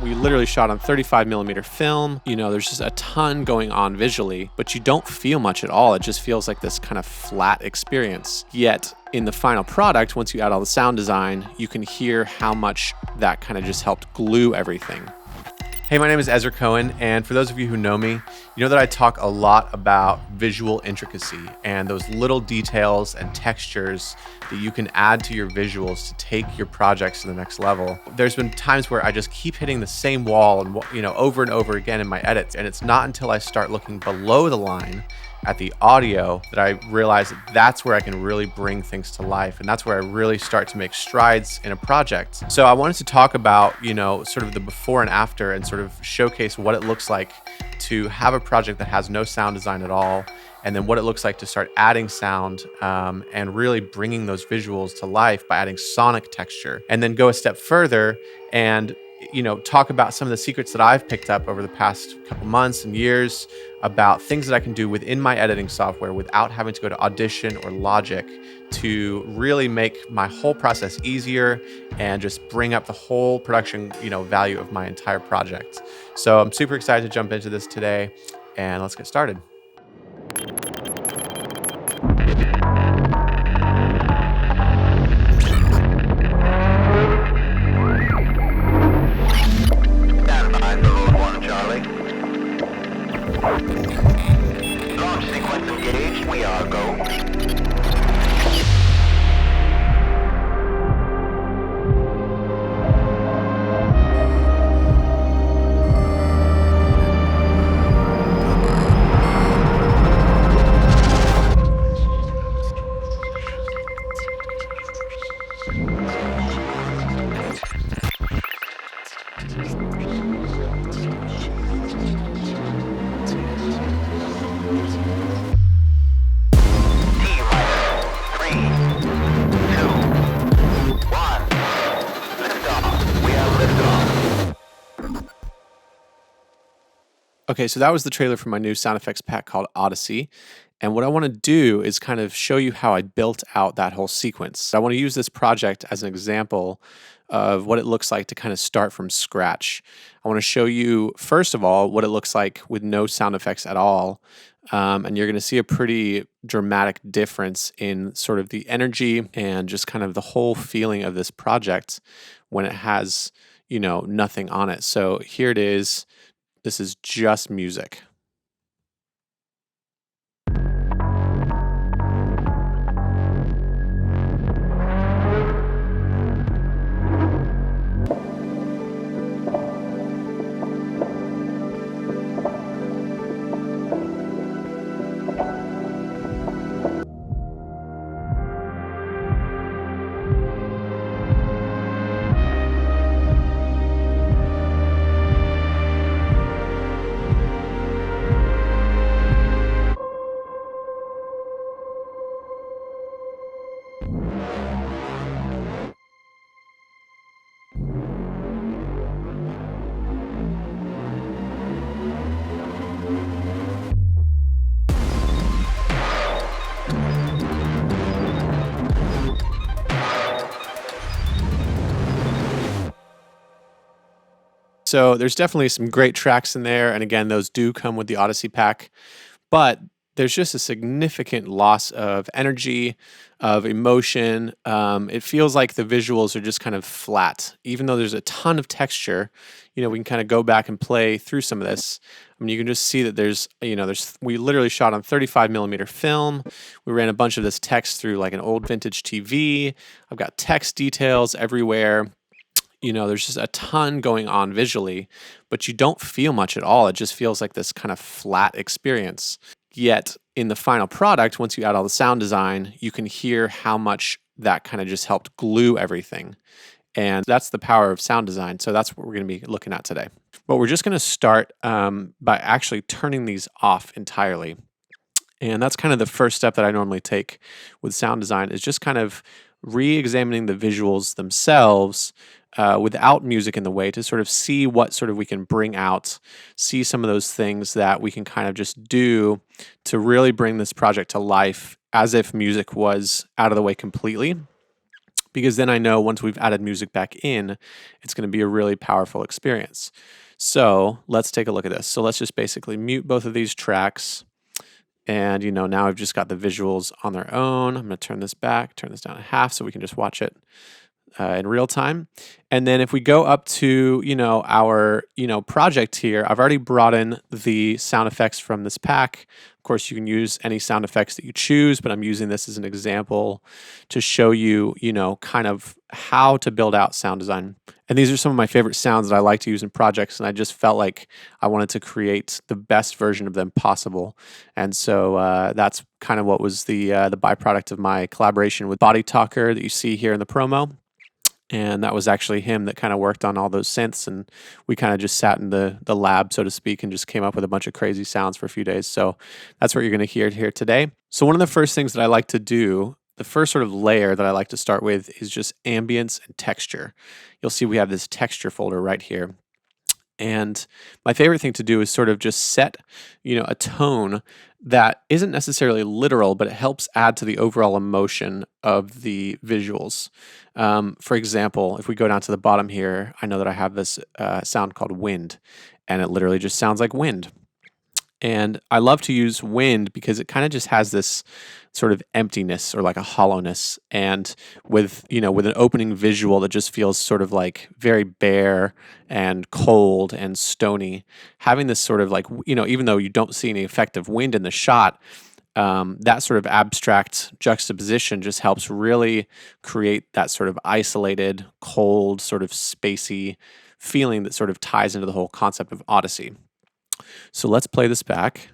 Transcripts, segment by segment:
We literally shot on 35mm film. There's just a ton going on visually, but you don't feel much at all. It just feels like this kind of flat experience. Yet in the final product, once you add all the sound design, you can hear how much that kind of just helped glue everything. Hey, my name is Ezra Cohen, and for those of you who know me, you know that I talk a lot about visual intricacy and those little details and textures that you can add to your visuals to take your projects to the next level. There's been times where I just keep hitting the same wall and over and over again in my edits, and it's not until I start looking below the line at the audio that I realize that that's where I can really bring things to life, and that's where I really start to make strides in a project. So I wanted to talk about, sort of the before and after, and sort of showcase what it looks like to have a project that has no sound design at all, and then what it looks like to start adding sound and really bringing those visuals to life by adding sonic texture, and then go a step further and talk about some of the secrets that I've picked up over the past couple months and years about things that I can do within my editing software without having to go to Audition or Logic to really make my whole process easier and just bring up the whole production, value of my entire project. So I'm super excited to jump into this today, and let's get started. Okay, so that was the trailer for my new sound effects pack called Odyssey. And what I want to do is kind of show you how I built out that whole sequence. I want to use this project as an example of what it looks like to kind of start from scratch. I want to show you, first of all, what it looks like with no sound effects at all. And you're going to see a pretty dramatic difference in sort of the energy and just kind of the whole feeling of this project when it has, nothing on it. So here it is. This is just music. So there's definitely some great tracks in there. And again, those do come with the Odyssey pack. But there's just a significant loss of energy, of emotion. It feels like the visuals are just kind of flat. Even though there's a ton of texture, we can kind of go back and play through some of this. I mean, you can just see that we literally shot on 35mm film. We ran a bunch of this text through like an old vintage TV. I've got text details everywhere. There's just a ton going on visually, but you don't feel much at all. It just feels like this kind of flat experience. Yet in the final product, once you add all the sound design, you can hear how much that kind of just helped glue everything. And that's the power of sound design. So that's what we're going to be looking at today. But we're just going to start by actually turning these off entirely. And that's kind of the first step that I normally take with sound design, is just kind of re-examining the visuals themselves without music in the way, to sort of see what sort of we can bring out, see some of those things that we can kind of just do to really bring this project to life as if music was out of the way completely. because then I know once we've added music back in, it's going to be a really powerful experience. So let's take a look at this. So let's just basically mute both of these tracks. And, now I've just got the visuals on their own. I'm going to turn this back, turn this down to half so we can just watch it in real time. And then if we go up to, our, project here, I've already brought in the sound effects from this pack. Of course, you can use any sound effects that you choose, but I'm using this as an example to show you, kind of how to build out sound design. And these are some of my favorite sounds that I like to use in projects, and I just felt like I wanted to create the best version of them possible. And so that's kind of what was the byproduct of my collaboration with Body Talker that you see here in the promo. And that was actually him that kind of worked on all those synths, and we kind of just sat in the lab, so to speak, and just came up with a bunch of crazy sounds for a few days. So that's what you're going to hear here today. So one of the first things that I like to do, the first sort of layer that I like to start with, is just ambience and texture. You'll see we have this texture folder right here. And my favorite thing to do is sort of just set, a tone that isn't necessarily literal, but it helps add to the overall emotion of the visuals. For example, if we go down to the bottom here, I know that I have this sound called wind, and it literally just sounds like wind. And I love to use wind because it kind of just has this sort of emptiness or like a hollowness. And with an opening visual that just feels sort of like very bare and cold and stony, having this sort of like, even though you don't see any effect of wind in the shot, that sort of abstract juxtaposition just helps really create that sort of isolated, cold, sort of spacey feeling that sort of ties into the whole concept of Odyssey. So let's play this back.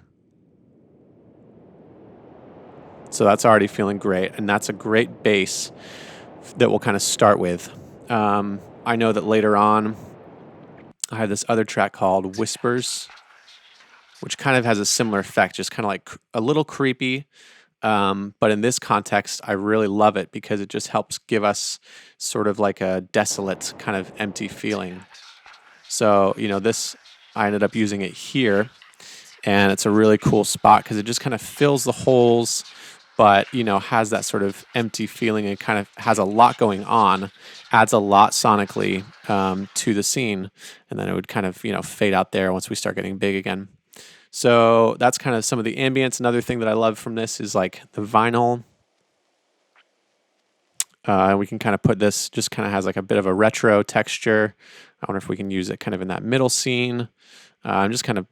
So that's already feeling great, and that's a great base that we'll kind of start with. I know that later on, I have this other track called Whispers, which kind of has a similar effect, just kind of like a little creepy. But in this context, I really love it because it just helps give us sort of like a desolate kind of empty feeling. So, this, I ended up using it here, and it's a really cool spot because it just kind of fills the holes, but, has that sort of empty feeling and kind of has a lot going on, adds a lot sonically to the scene, and then it would kind of, fade out there once we start getting big again. So that's kind of some of the ambience. Another thing that I love from this is like the vinyl. We can kind of put this, just kind of has like a bit of a retro texture. I wonder if we can use it kind of in that middle scene. I'm just kind of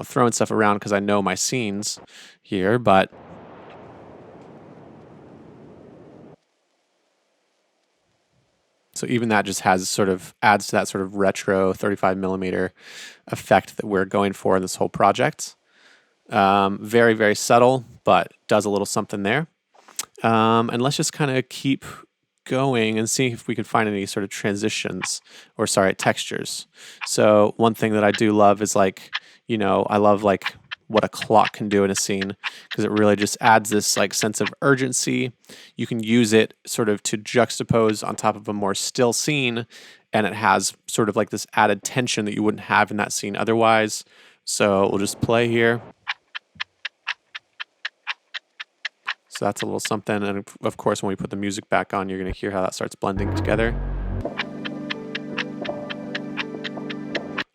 throwing stuff around because I know my scenes here, but so even that just has sort of adds to that sort of retro 35 millimeter effect that we're going for in this whole project. Very, very subtle, but does a little something there. And let's just kind of keep going and see if we can find any sort of transitions or textures. So one thing that I do love is like, I love like what a clock can do in a scene because it really just adds this like sense of urgency. You can use it sort of to juxtapose on top of a more still scene, and it has sort of like this added tension that you wouldn't have in that scene otherwise. So we'll just play here. So that's a little something, and of course when we put the music back on, you're going to hear how that starts blending together.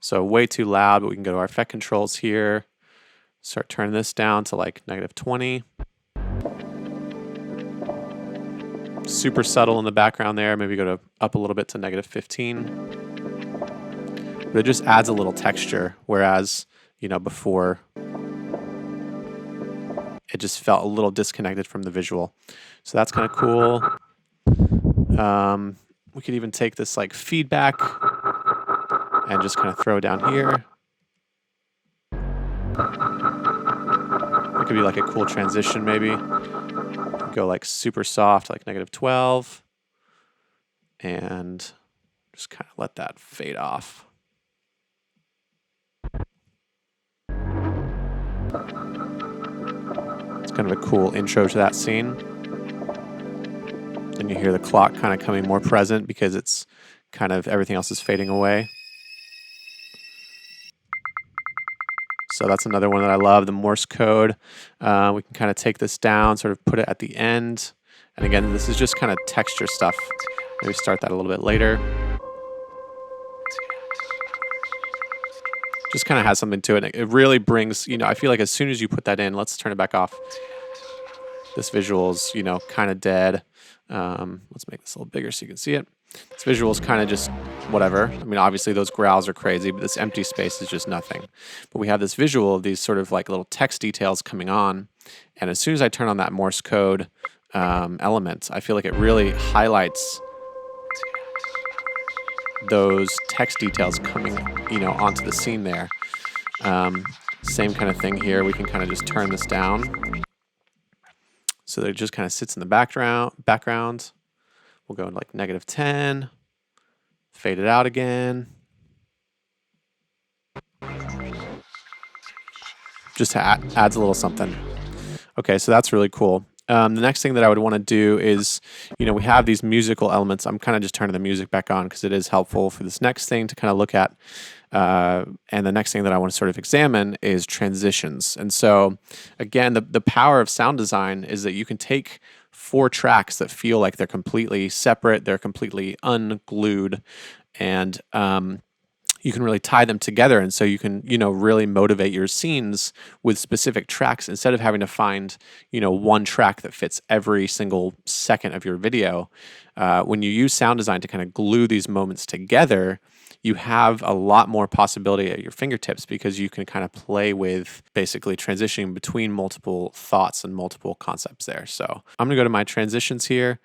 So way too loud, but we can go to our effect controls here, start turning this down to like -20. Super subtle in the background there, maybe go to up a little bit to -15. But it just adds a little texture, whereas, before it just felt a little disconnected from the visual. So that's kind of cool. We could even take this like feedback and just kind of throw it down here. It could be like a cool transition maybe. Go like super soft, like -12. And just kind of let that fade off. Kind of a cool intro to that scene. And you hear the clock kind of coming more present because it's kind of everything else is fading away. So that's another one that I love, the Morse code. We can kind of take this down, sort of put it at the end, And again, this is just kind of texture stuff. Maybe start that a little bit later. Just kind of has something to it. It really brings, you know, I feel like as soon as you put that in, let's turn it back off. This visual's, you know, kind of dead. Let's make this a little bigger so you can see it. This visual is kind of just whatever. I mean, obviously those growls are crazy, but this empty space is just nothing. But we have this visual of these sort of like little text details coming on. And as soon as I turn on that Morse code element, I feel like it really highlights those text details coming, you know, onto the scene there. Same kind of thing here. We can kind of just turn this down. So that it just kind of sits in the background. We'll go into like -10, fade it out again. Just adds a little something. Okay, so that's really cool. The next thing that I would want to do is, you know, we have these musical elements. I'm kind of just turning the music back on because it is helpful for this next thing to kind of look at. And the next thing that I want to sort of examine is transitions. And so, again, the power of sound design is that you can take 4 tracks that feel like they're completely separate, they're completely unglued, and you can really tie them together. And so you can, you know, really motivate your scenes with specific tracks instead of having to find, you know, one track that fits every single second of your video. When you use sound design to kind of glue these moments together, you have a lot more possibility at your fingertips because you can kind of play with basically transitioning between multiple thoughts and multiple concepts there. So I'm gonna go to my transitions here,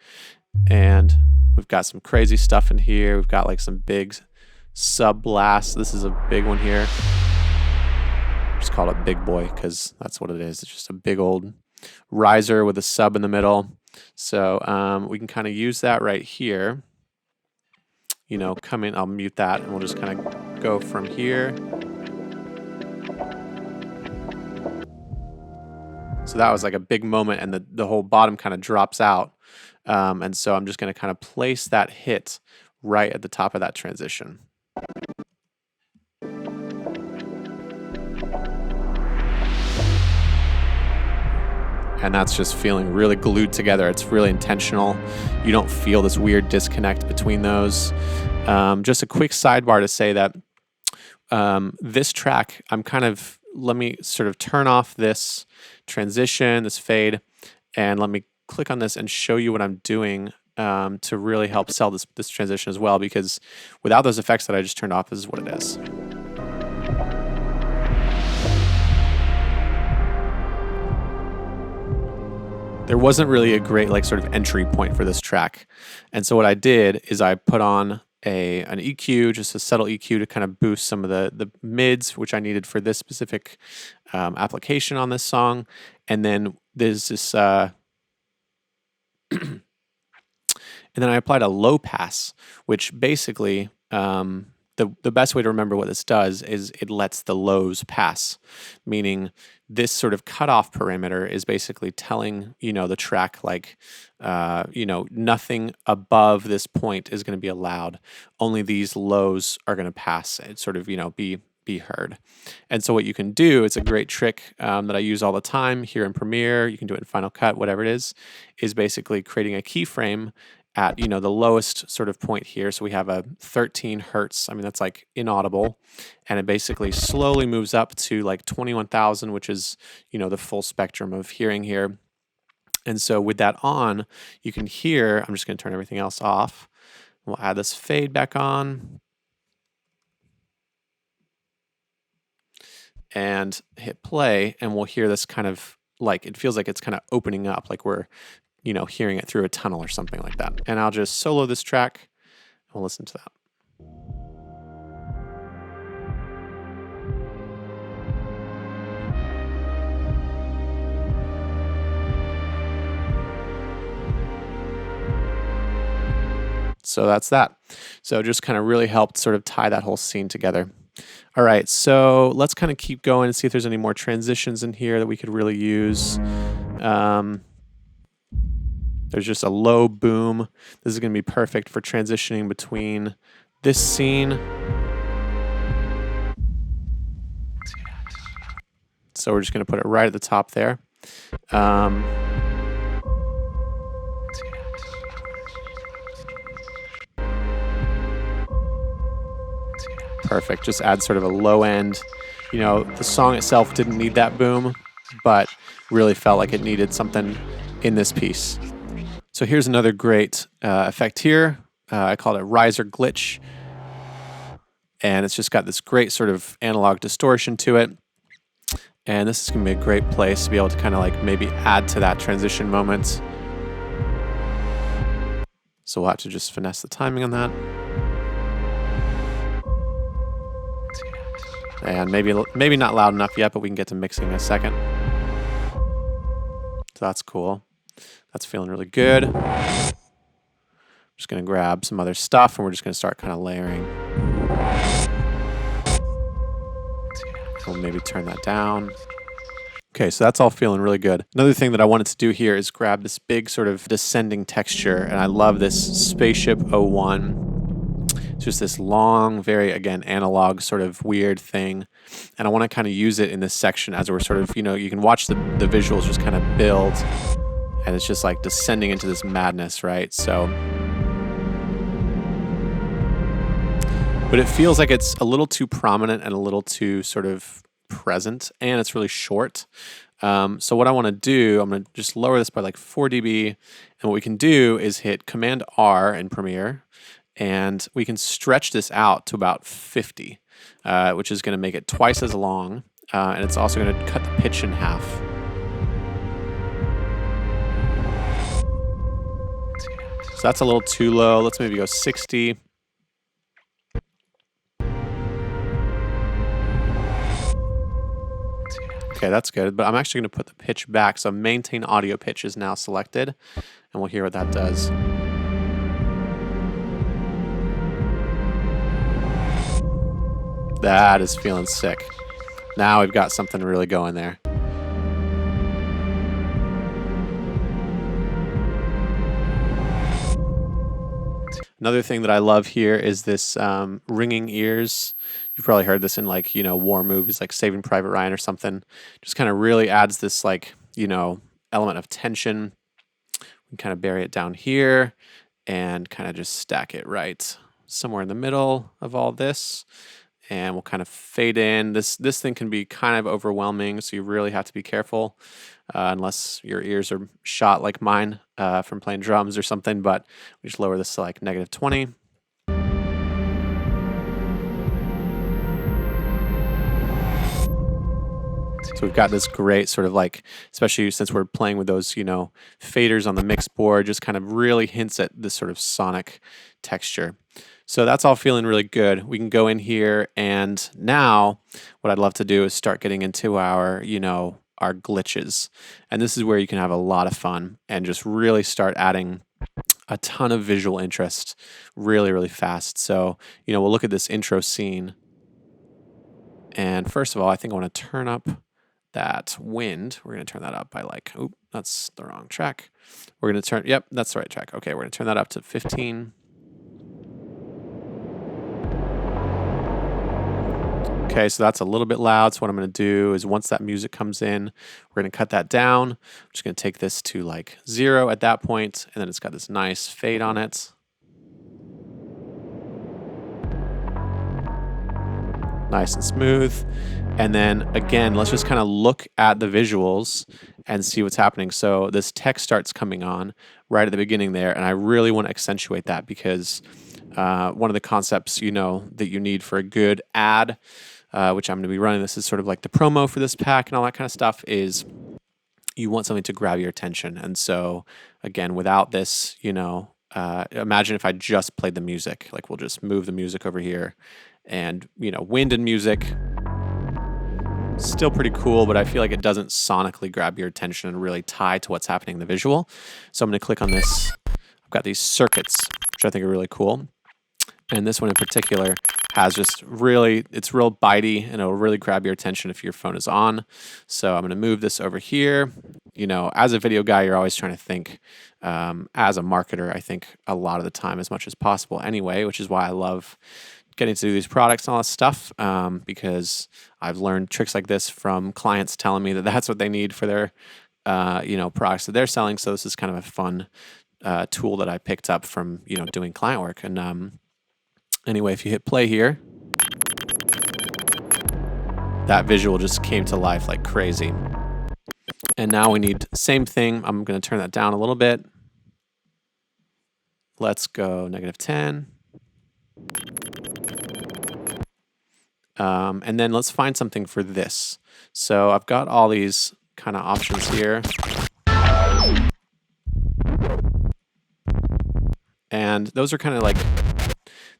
and we've got some crazy stuff in here. We've got like some big sub blasts. This is a big one here. Just call it Big Boy because that's what it is. It's just a big old riser with a sub in the middle. So we can kind of use that right here. You know, come in, I'll mute that, and we'll just kind of go from here. So that was like a big moment, and the whole bottom kind of drops out. And so I'm just going to kind of place that hit right at the top of that transition. And that's just feeling really glued together. It's really intentional. You don't feel this weird disconnect between those. Just a quick sidebar to say that this track, let me sort of turn off this transition, this fade, and let me click on this and show you what I'm doing to really help sell this transition as well, because without those effects that I just turned off, this is what it is. There wasn't really a great like sort of entry point for this track. And so what I did is I put on an EQ, just a subtle EQ to kind of boost some of the mids, which I needed for this specific application on this song. And then there's this, and then I applied a low pass, which basically, the best way to remember what this does is it lets the lows pass, meaning this sort of cutoff parameter is basically telling, you know, the track like, you know, nothing above this point is going to be allowed. Only these lows are going to pass and sort of, you know, be heard. And so what you can do, it's a great trick that I use all the time here in Premiere. You can do it in Final Cut, whatever it is basically creating a keyframe at, you know, the lowest sort of point here. So we have a 13 hertz. I mean, that's like inaudible. And it basically slowly moves up to like 21,000, which is, you know, the full spectrum of hearing here. And so with that on, you can hear, I'm just going to turn everything else off. We'll add this fade back on. And hit play, and we'll hear this kind of like, it feels like it's kind of opening up, like we're, you know, hearing it through a tunnel or something like that. And I'll just solo this track and we'll listen to that. So that's that. So just kind of really helped sort of tie that whole scene together. All right, so let's kind of keep going and see if there's any more transitions in here that we could really use. There's just a low boom. This is going to be perfect for transitioning between this scene. So we're just going to put it right at the top there. Perfect. Just add sort of a low end. You know, the song itself didn't need that boom, but really felt like it needed something in this piece. So here's another great effect here. I call it a riser glitch. And it's just got this great sort of analog distortion to it. And this is going to be a great place to be able to kind of like maybe add to that transition moment. So we'll have to just finesse the timing on that. And maybe not loud enough yet, but we can get to mixing in a second. So that's cool. That's feeling really good. I'm just going to grab some other stuff and we're just going to start kind of layering. We'll maybe turn that down. Okay, so that's all feeling really good. Another thing that I wanted to do here is grab this big sort of descending texture, and I love this Spaceship 01. It's just this long, very, again, analog sort of weird thing, and I want to kind of use it in this section as we're sort of, you know, you can watch the visuals just kind of build, and it's just like descending into this madness, right? So, but it feels like it's a little too prominent and a little too sort of present, and it's really short. So what I want to do, I'm going to just lower this by like 4 dB, and what we can do is hit Command R in Premiere, and we can stretch this out to about 50, which is going to make it twice as long, and it's also going to cut the pitch in half. So that's a little too low. Let's maybe go 60. Okay, that's good, but I'm actually going to put the pitch back, so maintain audio pitch is now selected, and we'll hear what that does. That is feeling sick. Now we've got something really going there. Another thing that I love here is this ringing ears. You've probably heard this in like, you know, war movies like Saving Private Ryan or something. Just kind of really adds this like, you know, element of tension. We can kind of bury it down here and kind of just stack it right somewhere in the middle of all this. And we'll kind of fade in. This thing can be kind of overwhelming, so you really have to be careful unless your ears are shot like mine from playing drums or something, but we just lower this to like -20. So we've got this great sort of like, especially since we're playing with those, you know, faders on the mix board, just kind of really hints at this sort of sonic texture. So that's all feeling really good. We can go in here, and now what I'd love to do is start getting into our, you know, our glitches. And this is where you can have a lot of fun and just really start adding a ton of visual interest really, really fast. So, you know, we'll look at this intro scene. And first of all, I think I want to turn up that wind. We're going to turn that up by like, oop, that's the wrong track. We're going to turn, yep, that's the right track. Okay, we're going to turn that up to 15. Okay, so that's a little bit loud. So what I'm going to do is once that music comes in, we're going to cut that down. I'm just going to take this to like 0 at that point, and then it's got this nice fade on it. Nice and smooth. And then again, let's just kind of look at the visuals and see what's happening. So this text starts coming on right at the beginning there, and I really want to accentuate that because one of the concepts, you know, that you need for a good ad, which I'm going to be running, this is sort of like the promo for this pack and all that kind of stuff, is you want something to grab your attention. And so again, without this, you know, imagine if I just played the music. Like we'll just move the music over here, and, you know, wind and music, still pretty cool, but I feel like it doesn't sonically grab your attention and really tie to what's happening in the visual. So I'm going to click on this. I've got these circuits, which I think are really cool. And this one in particular has just really, it's real bitey, and it'll really grab your attention if your phone is on. So I'm going to move this over here. You know, as a video guy, you're always trying to think, as a marketer, I think a lot of the time as much as possible anyway, which is why I love getting to do these products and all that stuff, because I've learned tricks like this from clients telling me that that's what they need for their, you know, products that they're selling. So this is kind of a fun tool that I picked up from, you know, doing client work. And anyway, if you hit play here, that visual just came to life like crazy. And now we need same thing. I'm going to turn that down a little bit. Let's go -10. And then let's find something for this. So I've got all these kind of options here. And those are kind of like,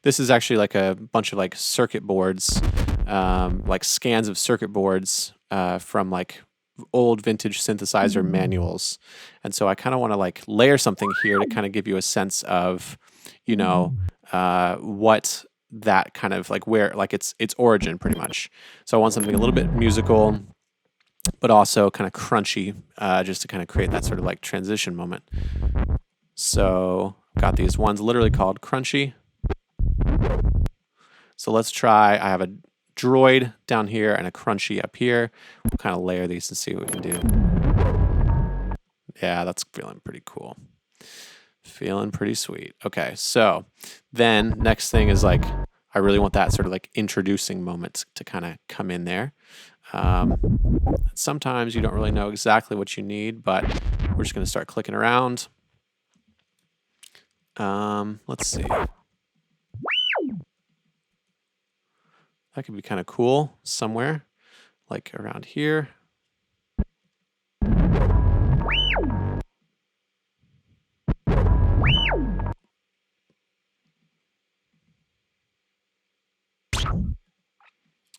this is actually like a bunch of like circuit boards, like scans of circuit boards from like old vintage synthesizer manuals. And so I kind of want to like layer something here to kind of give you a sense of, you know, what that kind of like where, like its origin pretty much. So I want something a little bit musical, but also kind of crunchy, just to kind of create that sort of like transition moment. So I've got these ones literally called crunchy. So let's try, I have a droid down here and a crunchy up here. We'll kind of layer these and see what we can do. Yeah, that's feeling pretty cool. Feeling pretty sweet. Okay, so then next thing is like, I really want that sort of like introducing moment to kind of come in there. Sometimes you don't really know exactly what you need, but we're just going to start clicking around. Let's see. That could be kind of cool somewhere, like around here.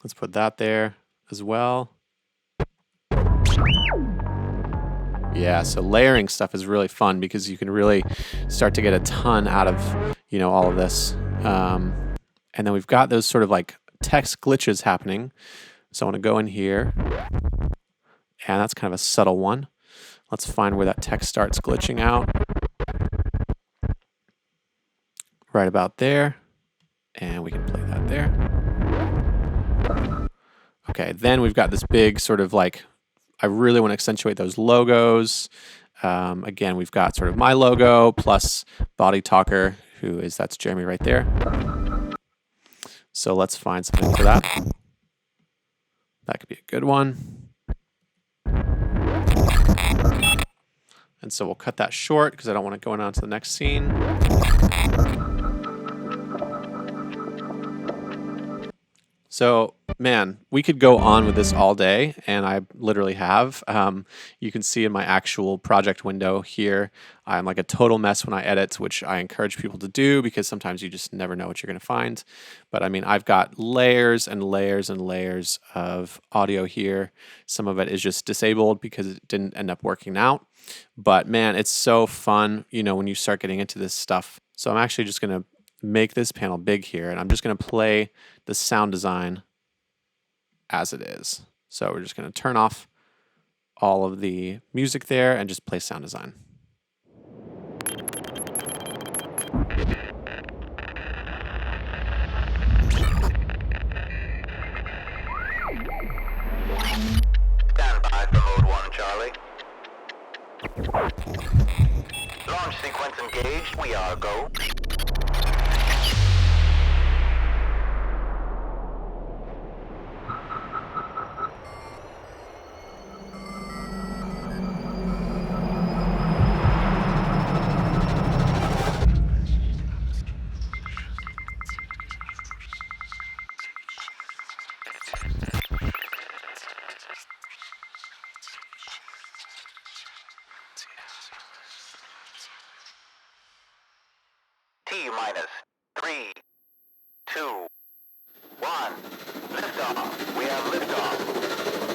Let's put that there as well. Yeah, so layering stuff is really fun because you can really start to get a ton out of, you know, all of this. And then we've got those sort of like text glitches happening. So I want to go in here, and that's kind of a subtle one. Let's find where that text starts glitching out. Right about there. And we can play that there. Okay, then we've got this big sort of like, I really want to accentuate those logos. Again, we've got sort of my logo plus Body Talker, that's Jeremy right there. So let's find something for that. That could be a good one. And so we'll cut that short because I don't want to go on to the next scene. So, man, we could go on with this all day, and I literally have. You can see in my actual project window here, I'm like a total mess when I edit, which I encourage people to do because sometimes you just never know what you're going to find. But I mean, I've got layers and layers and layers of audio here. Some of it is just disabled because it didn't end up working out. But man, it's so fun, you know, when you start getting into this stuff. So I'm actually just going to make this panel big here, and I'm just going to play the sound design as it is. So we're just going to turn off all of the music there and just play sound design. Stand by for mode 1, Charlie. Launch sequence engaged. We are go. T-minus 3, 2, 1. Liftoff. We have liftoff.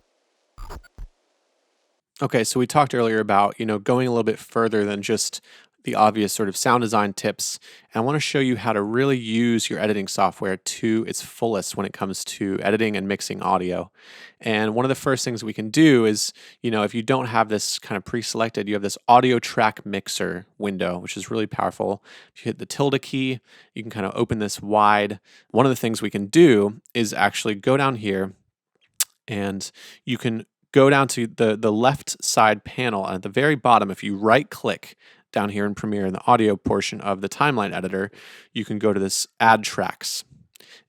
Okay, so we talked earlier about, you know, going a little bit further than just the obvious sort of sound design tips. And I want to show you how to really use your editing software to its fullest when it comes to editing and mixing audio. And one of the first things we can do is, you know, if you don't have this kind of pre-selected, you have this audio track mixer window, which is really powerful. If you hit the tilde key, you can kind of open this wide. One of the things we can do is actually go down here, and you can go down to the left side panel, and at the very bottom, if you right click down here in Premiere in the audio portion of the timeline editor, you can go to this add tracks.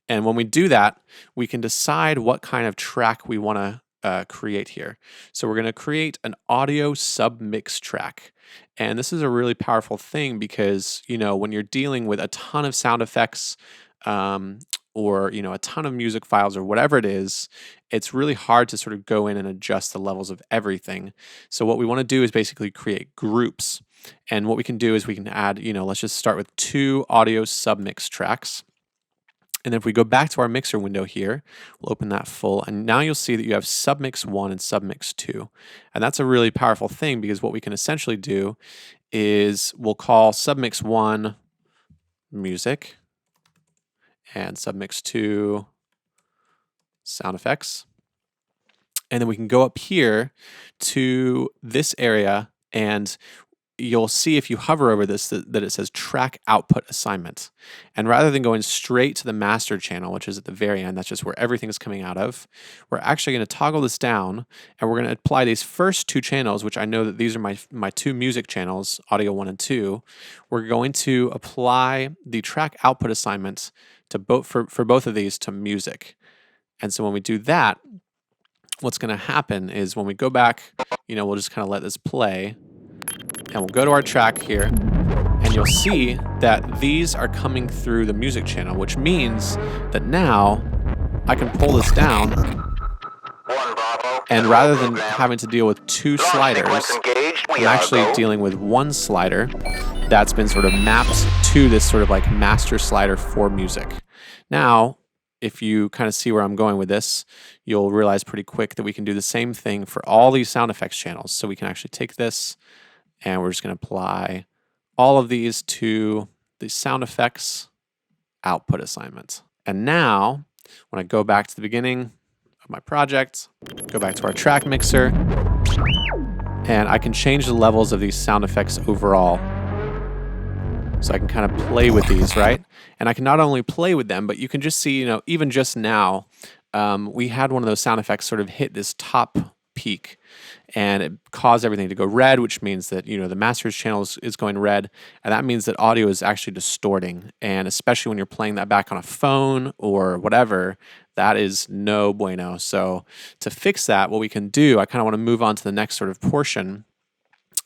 And when we do that, we can decide what kind of track we want to create here. So we're going to create an audio submix track. And this is a really powerful thing because, when you're dealing with a ton of sound effects, or a ton of music files or whatever it is, it's really hard to sort of go in and adjust the levels of everything. So what we want to do is basically create groups. And what we can do is we can add, let's just start with 2 audio submix tracks. And then if we go back to our mixer window here, we'll open that full, and now you'll see that you have submix 1 and submix 2. And that's a really powerful thing because what we can essentially do is we'll call submix 1 music and submix 2 sound effects. And then we can go up here to this area, and you'll see if you hover over this that it says track output assignment. And rather than going straight to the master channel, which is at the very end, that's just where everything is coming out of, we're actually going to toggle this down, and we're going to apply these first 2 channels, which I know that these are my 2 music channels, audio 1 and 2. We're going to apply the track output assignment to for both of these to music. And so when we do that, what's going to happen is when we go back, we'll just kind of let this play. And we'll go to our track here, and you'll see that these are coming through the music channel, which means that now I can pull this down, and rather than having to deal with 2 sliders, I'm actually dealing with 1 slider that's been sort of mapped to this sort of like master slider for music. Now, if you kind of see where I'm going with this, you'll realize pretty quick that we can do the same thing for all these sound effects channels. So we can actually take this, and we're just going to apply all of these to the sound effects output assignment. And now, when I go back to the beginning of my project, go back to our track mixer, and I can change the levels of these sound effects overall. So I can kind of play with these, right? And I can not only play with them, but you can just see, even just now, we had one of those sound effects sort of hit this top peak, and it caused everything to go red, which means that the master's channel is going red, and that means that audio is actually distorting. And especially when you're playing that back on a phone or whatever, that is no bueno. So to fix that, what we can do, I kind of want to move on to the next sort of portion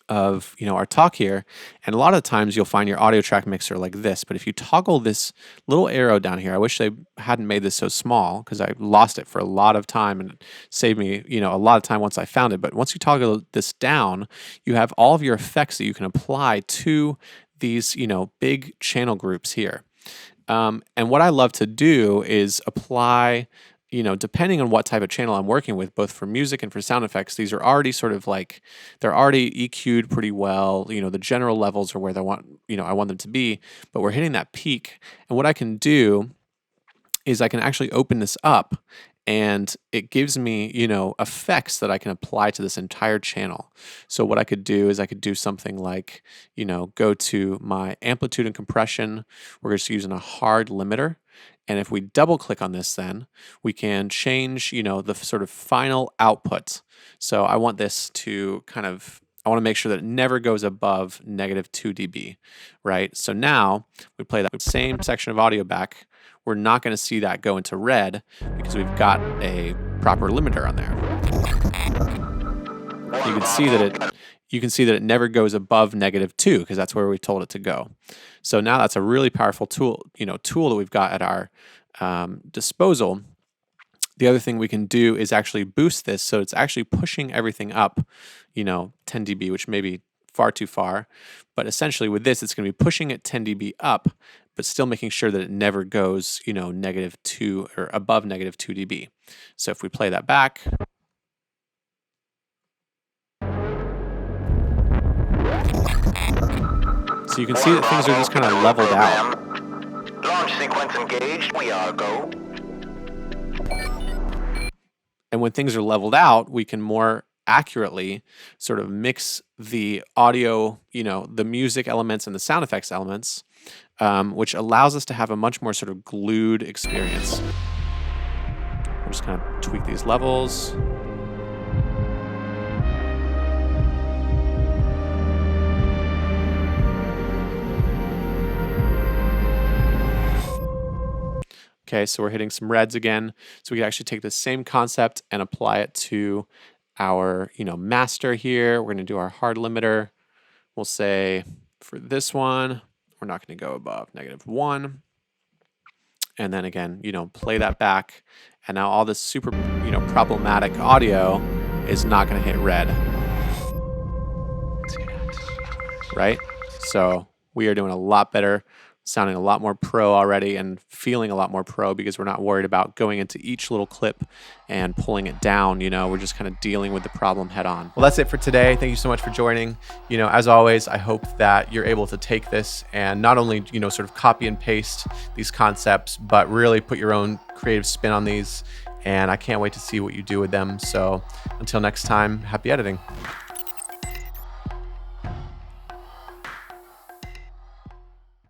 of our talk here. And a lot of times you'll find your audio track mixer like this, but if you toggle this little arrow down here, I wish they hadn't made this so small because I lost it for a lot of time, and it saved me a lot of time once I found it. But once you toggle this down, you have all of your effects that you can apply to these big channel groups here. And what I love to do is apply, depending on what type of channel I'm working with, both for music and for sound effects, these are already sort of like, they're already EQ'd pretty well. The general levels are where I want them to be, but we're hitting that peak. And what I can do is I can actually open this up, and it gives me, effects that I can apply to this entire channel. So what I could do is I could do something like, go to my amplitude and compression. We're just using a hard limiter. And if we double click on this, then we can change, the sort of final output. So I want this to I want to make sure that it never goes above -2 dB, right? So now we play that same section of audio back. We're not going to see that go into red because we've got a proper limiter on there. You can see that it never goes above -2 because that's where we told it to go. So now that's a really powerful tool that we've got at our disposal. The other thing we can do is actually boost this, so it's actually pushing everything up, 10 dB, which may be far too far. But essentially with this, it's going to be pushing it 10 dB up, but still making sure that it never goes, -2 or above -2 dB. So if we play that back, so you can see that things are just kind of leveled out. Launch sequence engaged. We are go. And when things are leveled out, we can more accurately sort of mix the audio, the music elements and the sound effects elements, which allows us to have a much more sort of glued experience. We'll just kind of tweak these levels. Okay, so we're hitting some reds again. So we can actually take the same concept and apply it to our, master here. We're going to do our hard limiter. We'll say for this one, we're not going to go above -1. And then again, play that back. And now all this super, problematic audio is not going to hit red. Right? So we are doing a lot better, sounding a lot more pro already and feeling a lot more pro because we're not worried about going into each little clip and pulling it down. We're just kind of dealing with the problem head on. Well, that's it for today. Thank you so much for joining. As always, I hope that you're able to take this and not only, sort of copy and paste these concepts, but really put your own creative spin on these. And I can't wait to see what you do with them. So until next time, happy editing.